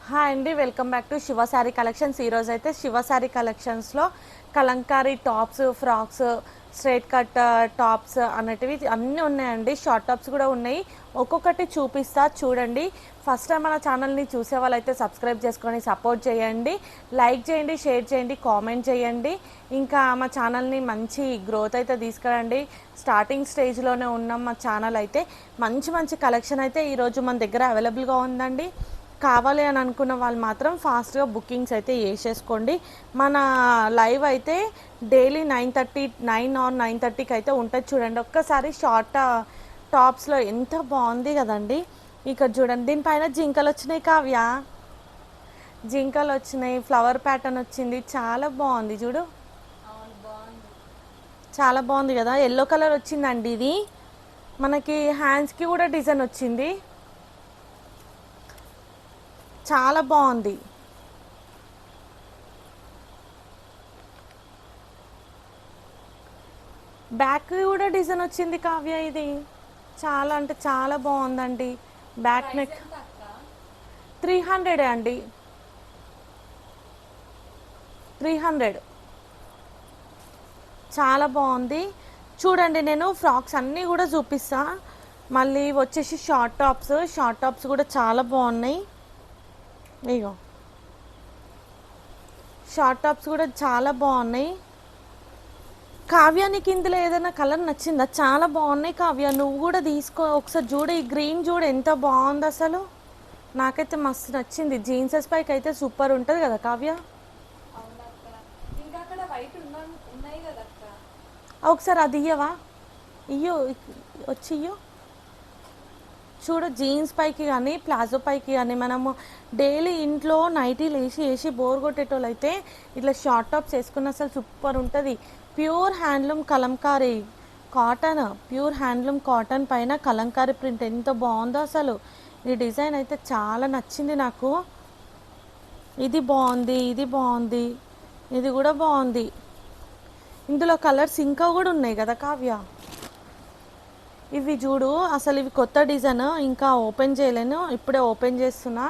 Hi అండి, welcome back to Shiva saree collections. ఈరోజు అయితే శివ శారీ కలెక్షన్స్లో Kalamkari tops, frocks, straight cut tops అనేటివి అన్నీ ఉన్నాయండి. షార్ట్ టాప్స్ కూడా ఉన్నాయి. ఒక్కొక్కటి చూపిస్తా చూడండి. ఫస్ట్ టైం మన ఛానల్ని చూసే వాళ్ళైతే సబ్స్క్రైబ్ చేసుకొని సపోర్ట్ చేయండి, లైక్ చేయండి, షేర్ చేయండి, కామెంట్ చేయండి. ఇంకా మా ఛానల్ని మంచి గ్రోత్ అయితే తీసుకురండి. స్టార్టింగ్ స్టేజ్లోనే ఉన్నాం. మా ఛానల్ అయితే మంచి మంచి కలెక్షన్ అయితే ఈరోజు మన దగ్గర అవైలబుల్గా ఉందండి. కావాలి అని అనుకున్న వాళ్ళు మాత్రం ఫాస్ట్గా బుకింగ్స్ అయితే చేసేసుకోండి. మన లైవ్ అయితే డైలీ 9 ఆర్ 9:30కి అయితే ఉంటుంది. చూడండి ఒక్కసారి షార్ట్ టాప్స్లో ఎంత బాగుంది కదండి. ఇక్కడ చూడండి, దీనిపైన జింకలు వచ్చినాయి. కావ్య, జింకలు వచ్చినాయి, ఫ్లవర్ ప్యాటర్న్ వచ్చింది, చాలా బాగుంది. చూడు, చాలా బాగుంది కదా. ఎల్లో కలర్ వచ్చిందండి. ఇది మనకి హ్యాండ్స్కి కూడా డిజైన్ వచ్చింది, చాలా బాగుంది. బ్యాక్ కూడా డిజైన్ వచ్చింది కావ్య. ఇది చాలా అంటే చాలా బాగుందండి. బ్యాక్ నెక్ 300 అండి, 300. చాలా బాగుంది. చూడండి, నేను ఫ్రాక్స్ అన్నీ కూడా చూపిస్తా. మళ్ళీ వచ్చేసి షార్ట్ టాప్స్ కూడా చాలా బాగున్నాయి. ఇగో షార్ట్ టాప్స్ కూడా చాలా బాగున్నాయి. కావ్య, నీకు ఇందులో ఏదైనా కలర్ నచ్చిందా? చాలా బాగున్నాయి కావ్య, నువ్వు కూడా తీసుకో ఒకసారి. చూడు, ఈ గ్రీన్ చూడు ఎంత బాగుంది అసలు. నాకైతే మస్తు నచ్చింది. జీన్సెస్ పైకి అయితే సూపర్ ఉంటుంది కదా కావ్య. ఒకసారి అది ఇయ్యవా? వచ్చి ఇయ్యో. చూడు, జీన్స్ పైకి కానీ ప్లాజో పైకి కానీ మనము డైలీ ఇంట్లో నైటీలు వేసి బోర్ కొట్టేటోళ్ళు అయితే ఇట్లా షార్ట్ టాప్స్ వేసుకున్న అసలు సూపర్ ఉంటుంది. Pure handloom Kalamkari cotton, pure handloom cotton పైన కలంకారీ ప్రింట్ ఎంత బాగుందో అసలు. ఈ డిజైన్ అయితే చాలా నచ్చింది నాకు. ఇది బాగుంది, ఇది బాగుంది, ఇది కూడా బాగుంది. ఇందులో కలర్స్ ఇంకా కూడా ఉన్నాయి కదా కావ్య. ఇవి చూడు, అసలు ఇవి కొత్త డిజైన్, ఇంకా ఓపెన్ చేయలేను, ఇప్పుడే ఓపెన్ చేస్తున్నా.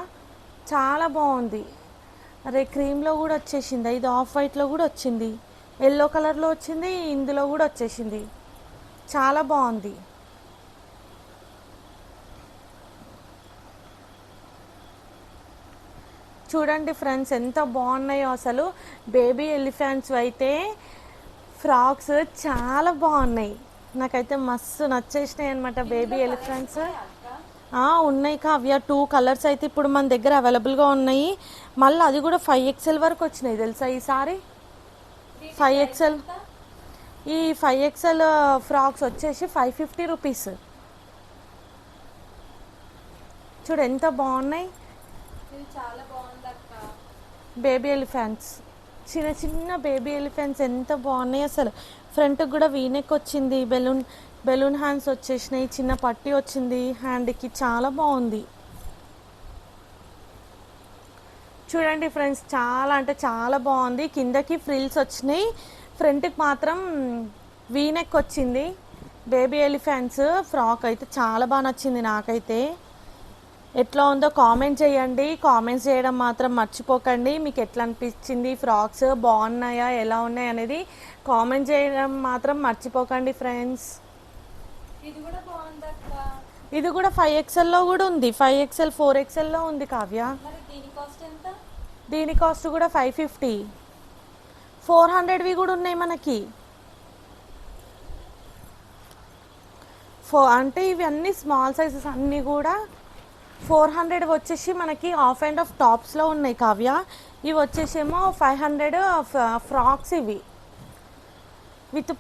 చాలా బాగుంది. అరే, క్రీమ్లో కూడా వచ్చేసింది, ఇది ఆఫ్ వైట్లో కూడా వచ్చింది, ఎల్లో కలర్లో వచ్చింది, ఇందులో కూడా వచ్చేసింది. చాలా బాగుంది. చూడండి ఫ్రెండ్స్, ఎంత బాగున్నాయో అసలు. బేబీ ఎలిఫెంట్స్ అయితే ఫ్రాక్స్ చాలా బాగున్నాయి. నాకైతే మస్తు నచ్చేసినాయి అనమాట బేబీ ఎలిఫెంట్స్. ఉన్నాయి కావ్య, 2 కలర్స్ అయితే ఇప్పుడు మన దగ్గర అవైలబుల్గా ఉన్నాయి. మళ్ళీ అది కూడా 5XL వరకు వచ్చినాయి తెలుసా ఈసారి. 5XL, ఈ 5XL ఫ్రాక్స్ వచ్చేసి 550 రూపీస్. చూడు ఎంత బాగున్నాయి. బేబీ ఎలిఫెంట్స్, చిన్న చిన్న బేబీ ఎలిఫెంట్స్ ఎంత బాగున్నాయి అసలు. ఫ్రంట్కి కూడా వీనెక్ వచ్చింది, బెలూన్ హ్యాండ్స్ వచ్చేసినాయి, చిన్న పట్టీ వచ్చింది హ్యాండ్కి, చాలా బాగుంది. చూడండి ఫ్రెండ్స్, చాలా అంటే చాలా బాగుంది. కిందకి ఫ్రిల్స్ వచ్చినాయి, ఫ్రంట్కి మాత్రం వీనెక్ వచ్చింది. బేబీ ఎలిఫెంట్స్ ఫ్రాక్ అయితే చాలా బాగా నచ్చింది నాకైతే. ఎట్లా ఉందో కామెంట్ చేయండి, కామెంట్స్ చేయడం మాత్రం మర్చిపోకండి. మీకు ఎట్లా అనిపించింది, ఫ్రాక్స్ బాగున్నాయా, ఎలా ఉన్నాయి అనేది కామెంట్ చేయడం మాత్రం మర్చిపోకండి ఫ్రెండ్స్. ఇది కూడా 5XLలో కూడా ఉంది, 5XL 4XLలో ఉంది కావ్య. దీని కాస్ట్ కూడా 550. 400వి కూడా ఉన్నాయి మనకి. అంటే ఇవి అన్నీ స్మాల్ సైజెస్ అన్నీ కూడా 400 వచ్చేసి మనకి ఆఫ్ అండ్ ఆఫ్ టాప్స్లో ఉన్నాయి కావ్య. ఇవి వచ్చేసేమో 500 ఫ్రాక్స్. ఇవి విత్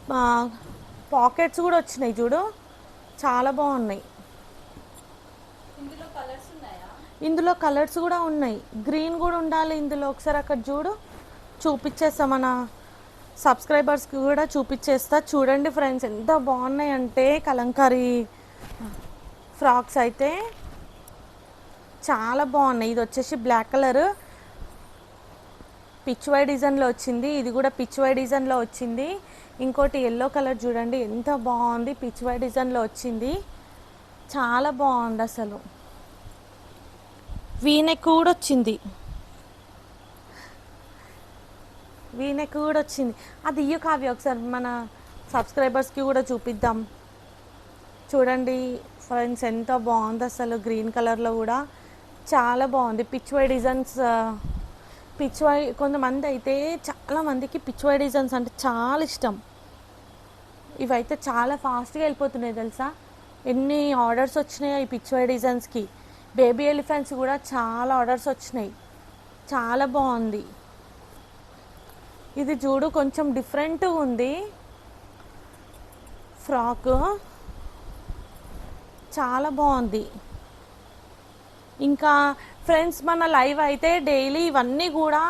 పాకెట్స్ కూడా వచ్చినాయి చూడు, చాలా బాగున్నాయి. ఇందులో కలర్స్ కూడా ఉన్నాయి, గ్రీన్ కూడా ఉండాలి ఇందులో. ఒకసారి అక్కడ చూడు, చూపించేస్తా, మన సబ్స్క్రైబర్స్కి కూడా చూపించేస్తా. చూడండి ఫ్రెండ్స్, ఎంత బాగున్నాయి అంటే కలంకారీ ఫ్రాక్స్ అయితే చాలా బాగున్నాయి. ఇది వచ్చేసి బ్లాక్ కలర్ పిచ్ వై డిజైన్లో వచ్చింది, ఇది కూడా పిచ్ వై డిజైన్లో వచ్చింది. ఇంకోటి ఎల్లో కలర్ చూడండి ఎంత బాగుంది, పిచ్ వై డిజైన్లో వచ్చింది, చాలా బాగుంది అసలు. వీనెక్ కూడా వచ్చింది, వీనెక్ కూడా వచ్చింది. అది ఇయ్య కావ్య ఒకసారి మన సబ్స్క్రైబర్స్కి కూడా చూపిద్దాం. చూడండి ఫ్రెండ్స్ ఎంత బాగుంది అసలు, గ్రీన్ కలర్లో కూడా చాలా బాగుంది. పిచ్వై డిజైన్స్, పిచ్వై కొంతమంది అయితే చాలామందికి పిచ్వై డిజైన్స్ అంటే చాలా ఇష్టం. ఇవైతే చాలా ఫాస్ట్గా వెళ్ళిపోతున్నాయి తెలుసా, ఎన్ని ఆర్డర్స్ వచ్చినాయి ఈ పిచ్వై డిజైన్స్కి. బేబీ ఎలిఫెంట్స్ కూడా చాలా ఆర్డర్స్ వచ్చినాయి, చాలా బాగుంది. ఇది చూడు కొంచెం డిఫరెంట్గా ఉంది ఫ్రాక్, చాలా బాగుంది. ఇంకా ఫ్రెండ్స్ మన లైవ్ అయితే డైలీ ఇవన్నీ కూడా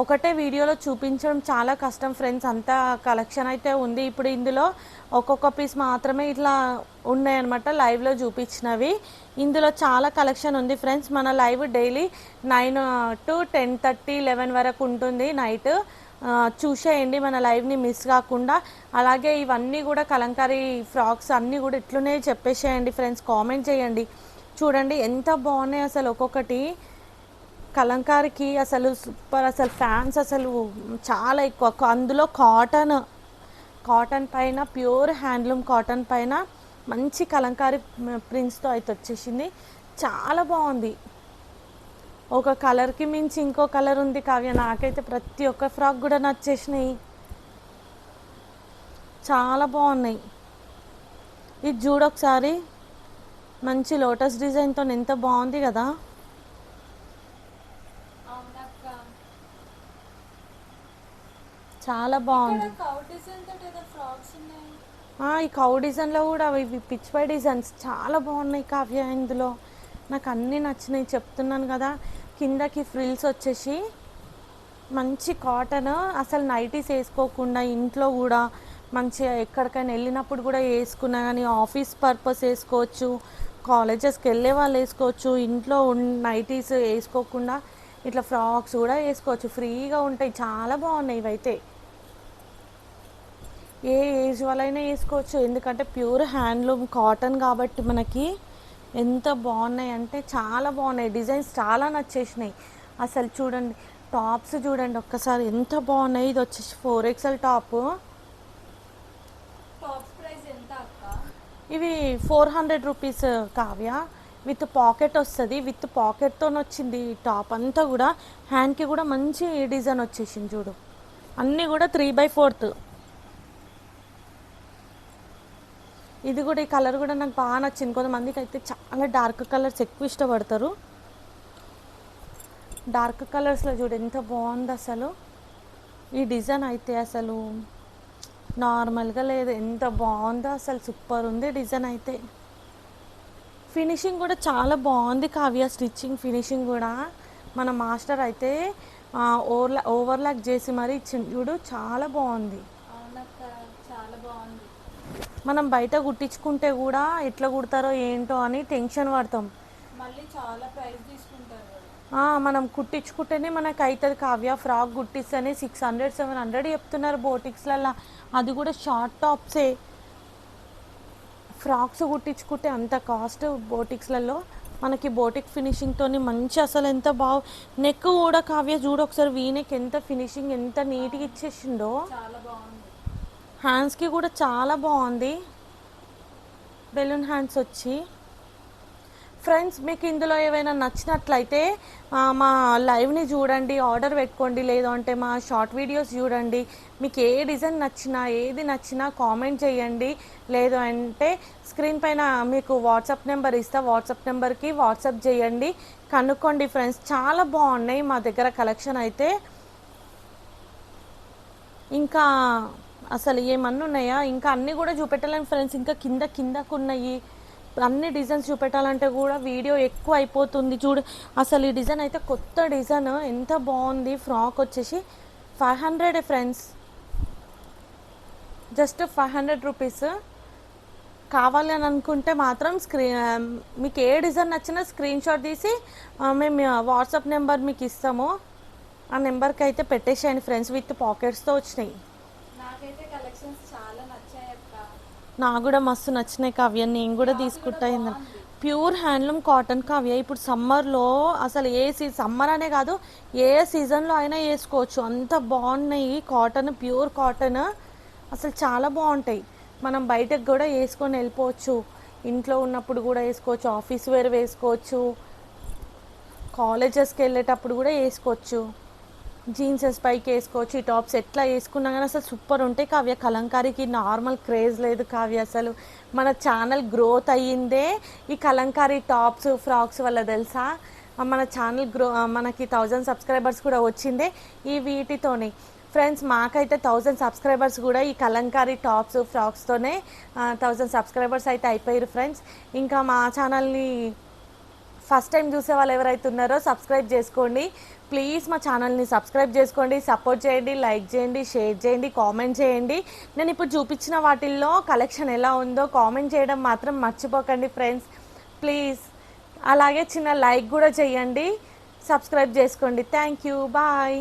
ఒకటే వీడియోలో చూపించడం చాలా కష్టం ఫ్రెండ్స్, అంత కలెక్షన్ అయితే ఉంది. ఇప్పుడు ఇందులో ఒక్కొక్క పీస్ మాత్రమే ఇట్లా ఉన్నాయన్నమాట లైవ్లో చూపించినవి. ఇందులో చాలా కలెక్షన్ ఉంది ఫ్రెండ్స్. మన లైవ్ డైలీ 9 to 10:30, 11 వరకు ఉంటుంది నైట్. చూసేయండి మన లైవ్ని మిస్ కాకుండా. అలాగే ఇవన్నీ కూడా కలంకారీ ఫ్రాక్స్ అన్నీ కూడా ఇట్లనే చెప్పేసేయండి ఫ్రెండ్స్, కామెంట్ చేయండి. చూడండి ఎంత బాగున్నాయి అసలు ఒక్కొక్కటి. కలంకారీకి అసలు సూపర్, అసలు ఫ్యాన్స్ అసలు చాలా ఎక్కువ. అందులో కాటన్ పైన ప్యూర్ హ్యాండ్లూమ్ కాటన్ పైన మంచి కలంకారీ ప్రింట్స్తో అయితే వచ్చేసింది, చాలా బాగుంది. ఒక కలర్కి మించి ఇంకో కలర్ ఉంది కావ్య. నాకైతే ప్రతి ఒక్క ఫ్రాక్ కూడా నచ్చేసినాయి, చాలా బాగున్నాయి. ఇది చూడొకసారి, మంచి లోటస్ డిజైన్తో ఎంత బాగుంది కదా. చాలా బాగుంది. ఈ కౌ డిజైన్లో కూడా ఇవి పిచ్వై డిజైన్స్ చాలా బాగున్నాయి కావ్య. ఇందులో నాకు అన్నీ నచ్చినాయి చెప్తున్నాను కదా. కిందకి ఫ్రిల్స్ వచ్చేసి మంచి కాటన్, అసలు నైటీస్ వేసుకోకుండా ఇంట్లో కూడా మంచిగా ఎక్కడికైనా వెళ్ళినప్పుడు కూడా వేసుకున్నా కానీ ఆఫీస్ పర్పస్ వేసుకోవచ్చు, కాలేజెస్కి వెళ్ళే వాళ్ళు వేసుకోవచ్చు. ఇంట్లో నైటీస్ వేసుకోకుండా ఇట్లా ఫ్రాక్స్ కూడా వేసుకోవచ్చు, ఫ్రీగా ఉంటాయి, చాలా బాగున్నాయి ఇవైతే. ఏ ఏజ్ వాళ్ళైనా వేసుకోవచ్చు, ఎందుకంటే ప్యూర్ హ్యాండ్లూమ్ కాటన్ కాబట్టి మనకి ఎంత బాగున్నాయి అంటే చాలా బాగున్నాయి. డిజైన్స్ చాలా నచ్చేసినాయి అసలు. చూడండి టాప్స్ చూడండి ఒక్కసారి ఎంత బాగున్నాయి. ఇది వచ్చేసి 4XL టాప్. ఇవి 400 రూపీస్ కావ్య. విత్ పాకెట్ వస్తుంది, విత్ పాకెట్తో వచ్చింది టాప్ అంతా కూడా. హ్యాండ్కి కూడా మంచి డిజైన్ వచ్చేసింది చూడు, అన్నీ కూడా 3/4. ఇది కూడా ఈ కలర్ కూడా నాకు బాగా నచ్చింది. కొంతమందికి అయితే చాలా డార్క్ కలర్స్ ఎక్కువ ఇష్టపడతారు. డార్క్ కలర్స్లో చూడు ఎంత బాగుంది అసలు. ఈ డిజైన్ అయితే అసలు నార్మల్గా లేదు, ఎంత బాగుందో అసలు, సూపర్ ఉంది డిజైన్ అయితే. ఫినిషింగ్ కూడా చాలా బాగుంది కావ్య, స్టిచ్చింగ్ ఫినిషింగ్ కూడా మన మాస్టర్ అయితే ఓవర్లాక్ చేసి మరీ ఇచ్చింది చూడు, చాలా బాగుంది. మనం బయట కుట్టించుకుంటే కూడా ఎట్లా కుడతారో ఏంటో అని టెన్షన్ పడతాం, మళ్ళీ చాలా ప్రైస్ తీసుకుంటారు. మనం కుట్టించుకుంటేనే మనకు అవుతుంది కావ్య. ఫ్రాక్ కుట్టిస్తేనే 600, 700 చెప్తున్నారు బోటిక్స్లలో, అది కూడా షార్ట్ టాప్సే. ఫ్రాక్స్ కుట్టించుకుంటే అంత కాస్ట్ బోటిక్స్లలో. మనకి బోటిక్ ఫినిషింగ్తో మంచి అసలు ఎంత బాగు. నెక్ కూడా కావ్య చూడు ఒకసారి, వీనెక్ ఎంత ఫినిషింగ్ ఎంత నీట్గా ఇచ్చేసిండో, చాలా బాగుంది. హ్యాండ్స్కి కూడా చాలా బాగుంది, బెలూన్ హ్యాండ్స్ వచ్చి. ఫ్రెండ్స్ మీకు ఇందులో ఏవైనా నచ్చినట్లయితే మా లైవ్ని చూడండి, ఆర్డర్ పెట్టుకోండి. లేదంటే మా షార్ట్ వీడియోస్ చూడండి. మీకు ఏ డిజైన్ నచ్చినా ఏది నచ్చినా కామెంట్ చేయండి. లేదు అంటే స్క్రీన్ పైన మీకు వాట్సాప్ నెంబర్ ఇస్తా, వాట్సాప్ నెంబర్కి వాట్సాప్ చేయండి, కనుక్కోండి ఫ్రెండ్స్. చాలా బాగున్నాయి మా దగ్గర కలెక్షన్ అయితే. ఇంకా అసలు ఏమన్నా ఉన్నాయా, ఇంకా అన్నీ కూడా చూపెట్టలేము ఫ్రెండ్స్. ఇంకా కిందకు ఉన్నాయి అన్ని డిజైన్స్ చూపెట్టాలంటే కూడా వీడియో ఎక్కువ అయిపోతుంది. చూడు అసలు ఈ డిజైన్ అయితే కొత్త డిజైన్, ఎంత బాగుంది. ఫ్రాక్ వచ్చేసి 500 ఫ్రెండ్స్, జస్ట్ 500 రూపీస్. కావాలి అని అనుకుంటే మాత్రం మీకు ఏ డిజైన్ నచ్చినా స్క్రీన్ షాట్ తీసి మేము వాట్సాప్ నెంబర్ మీకు ఇస్తాము, ఆ నెంబర్కి అయితే పెట్టేసేయండి ఫ్రెండ్స్. విత్ పాకెట్స్తో వచ్చినాయి. నాకైతే కలెక్షన్స్ చాలా నచ్చాయి అక్క. నాకు కూడా మస్తు నచ్చినాయి కావ్య, నేను కూడా తీసుకుంటా. Pure handloom cotton Kavya. ఇప్పుడు సమ్మర్లో అసలు సమ్మర్ అనే కాదు, ఏ సీజన్లో అయినా వేసుకోవచ్చు, అంత బాగున్నాయి. కాటన్, ప్యూర్ కాటన్ అసలు చాలా బాగుంటాయి. మనం బయటకు కూడా వేసుకొని వెళ్ళిపోవచ్చు, ఇంట్లో ఉన్నప్పుడు కూడా వేసుకోవచ్చు, ఆఫీస్ వేర్ వేసుకోవచ్చు, కాలేజెస్కి వెళ్ళేటప్పుడు కూడా వేసుకోవచ్చు, జీన్సెస్ పైకి వేసుకోవచ్చు. ఈ టాప్స్ ఎట్లా వేసుకున్నా కానీ అసలు సూపర్ ఉంటాయి కావ్య. కలంకారీకి నార్మల్ క్రేజ్ లేదు కావ్య. అసలు మన ఛానల్ గ్రోత్ అయ్యిందే ఈ కలంకారీ టాప్స్, ఫ్రాక్స్ వల్ల తెలుసా. మన ఛానల్ మనకి 1000 సబ్స్క్రైబర్స్ కూడా వచ్చిందే ఈ వీటితోనే ఫ్రెండ్స్. మాకైతే 1000 సబ్స్క్రైబర్స్ కూడా ఈ కలంకారీ టాప్స్, ఫ్రాక్స్తోనే 1000 సబ్స్క్రైబర్స్ అయితే అయిపోయారు ఫ్రెండ్స్. ఇంకా మా ఛానల్ని ఫస్ట్ టైం చూసే వాళ్ళు ఎవరైతే ఉన్నారో సబ్స్క్రైబ్ చేసుకోండి ప్లీజ్. మా ఛానల్ని సబ్స్క్రైబ్ చేసుకోండి, సపోర్ట్ చేయండి, లైక్ చేయండి, షేర్ చేయండి, కామెంట్ చేయండి. నేను ఇప్పుడు చూపించిన వాటిల్లో కలెక్షన్ ఎలా ఉందో కామెంట్ చేయడం మాత్రం మర్చిపోకండి ఫ్రెండ్స్ ప్లీజ్. అలాగే చిన్న లైక్ కూడా చేయండి, సబ్స్క్రైబ్ చేసుకోండి. Thank you, bye.